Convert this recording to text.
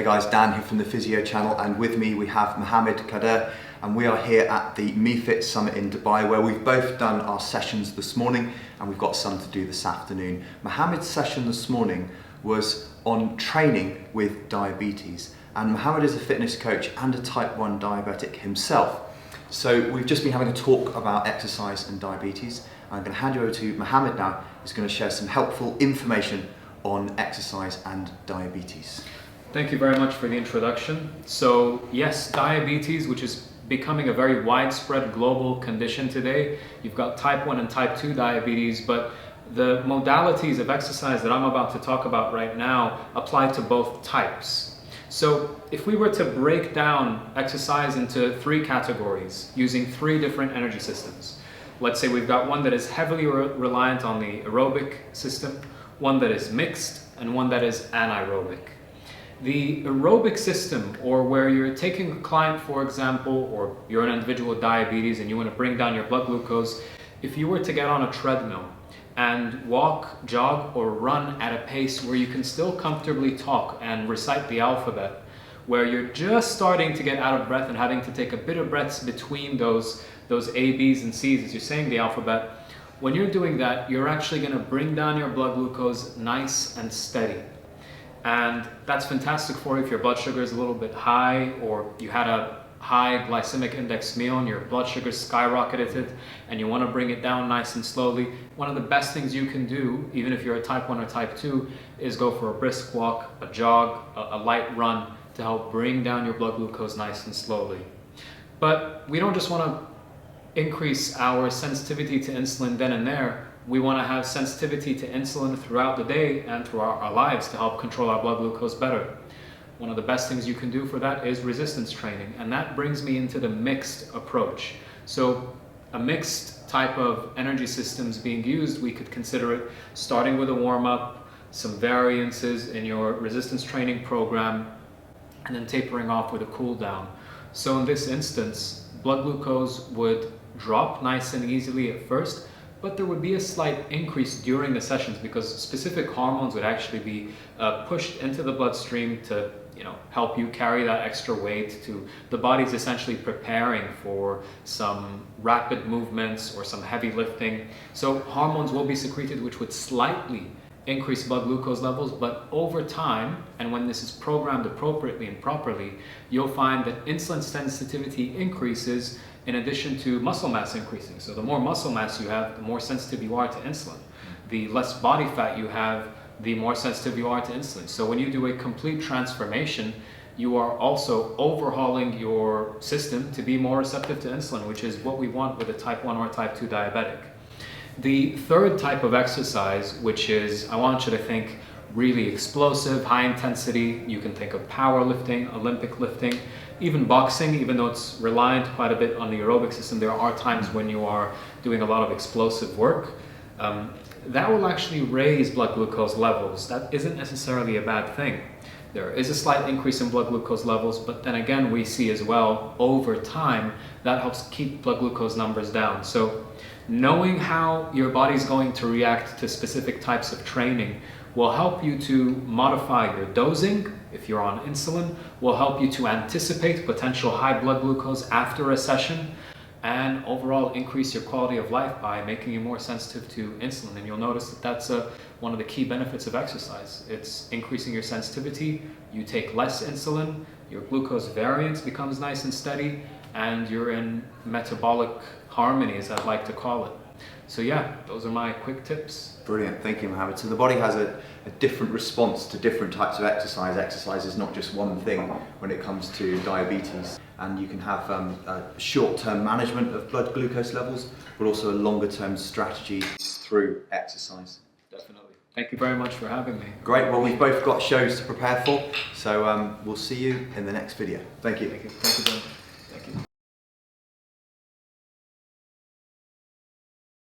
Hey guys, Dan here from the Physio Channel, and with me we have Mohamed Kader, and we are here at the MeFit Summit in Dubai, where we've both done our sessions this morning and we've got some to do this afternoon. Mohamed's session this morning was on training with diabetes, and Mohamed is a fitness coach and a type 1 diabetic himself. So we've just been having a talk about exercise and diabetes. I'm going to hand you over to Mohamed now, who's going to share some helpful information on exercise and diabetes. Thank you very much for the introduction. So yes, diabetes, which is becoming a very widespread global condition today. You've got type 1 and type 2 diabetes, but the modalities of exercise that I'm about to talk about right now apply to both types. So if we were to break down exercise into 3 categories using 3 different energy systems, let's say we've got one that is heavily reliant on the aerobic system, one that is mixed, and one that is anaerobic. The aerobic system, or where you're taking a client, for example, or you're an individual with diabetes and you want to bring down your blood glucose, if you were to get on a treadmill and walk, jog, or run at a pace where you can still comfortably talk and recite the alphabet, where you're just starting to get out of breath and having to take a bit of breaths between those A, B's, and C's as you're saying the alphabet, when you're doing that, you're actually going to bring down your blood glucose nice and steady. And that's fantastic for you if your blood sugar is a little bit high, or you had a high glycemic index meal and your blood sugar skyrocketed and you want to bring it down nice and slowly. One of the best things you can do, even if you're a type 1 or type 2, is go for a brisk walk, a jog, a light run to help bring down your blood glucose nice and slowly. But we don't just want to increase our sensitivity to insulin then and there. We want to have sensitivity to insulin throughout the day and throughout our lives to help control our blood glucose better. One of the best things you can do for that is resistance training, and that brings me into the mixed approach. So a mixed type of energy systems being used, we could consider it starting with a warm-up, some variances in your resistance training program, and then tapering off with a cool down. So in this instance, blood glucose would drop nice and easily at first, but there would be a slight increase during the sessions because specific hormones would actually be pushed into the bloodstream to help you carry that extra weight. The body's essentially preparing for some rapid movements or some heavy lifting. So hormones will be secreted, which would slightly increase blood glucose levels, but over time, and when this is programmed appropriately and properly, you'll find that insulin sensitivity increases in addition to muscle mass increasing. So the more muscle mass you have, the more sensitive you are to insulin. The less body fat you have, the more sensitive you are to insulin. So when you do a complete transformation, you are also overhauling your system to be more receptive to insulin, which is what we want with a type 1 or type 2 diabetic. The third type of exercise, which is, I want you to think really explosive, high intensity. You can think of powerlifting, Olympic lifting, even boxing, even though it's reliant quite a bit on the aerobic system. There are times when you are doing a lot of explosive work. That will actually raise blood glucose levels. That isn't necessarily a bad thing. There is a slight increase in blood glucose levels, but then again, we see as well, over time, that helps keep blood glucose numbers down. So knowing how your body's going to react to specific types of training will help you to modify your dosing. If you're on insulin, will help you to anticipate potential high blood glucose after a session, and overall increase your quality of life by making you more sensitive to insulin. And you'll notice that that's one of the key benefits of exercise. It's increasing your sensitivity, you take less insulin, your glucose variance becomes nice and steady, and you're in metabolic harmony, as I'd like to call it. So yeah, those are my quick tips. Brilliant, thank you, Mohamed. So the body has a different response to different types of exercise. Exercise is not just one thing when it comes to diabetes, and you can have a short-term management of blood glucose levels, but also a longer-term strategy through exercise. Definitely. Thank you very much for having me. Great, well, we've both got shows to prepare for, so we'll see you in the next video. Thank you. Thank you. Thank you, Ben. Thank you.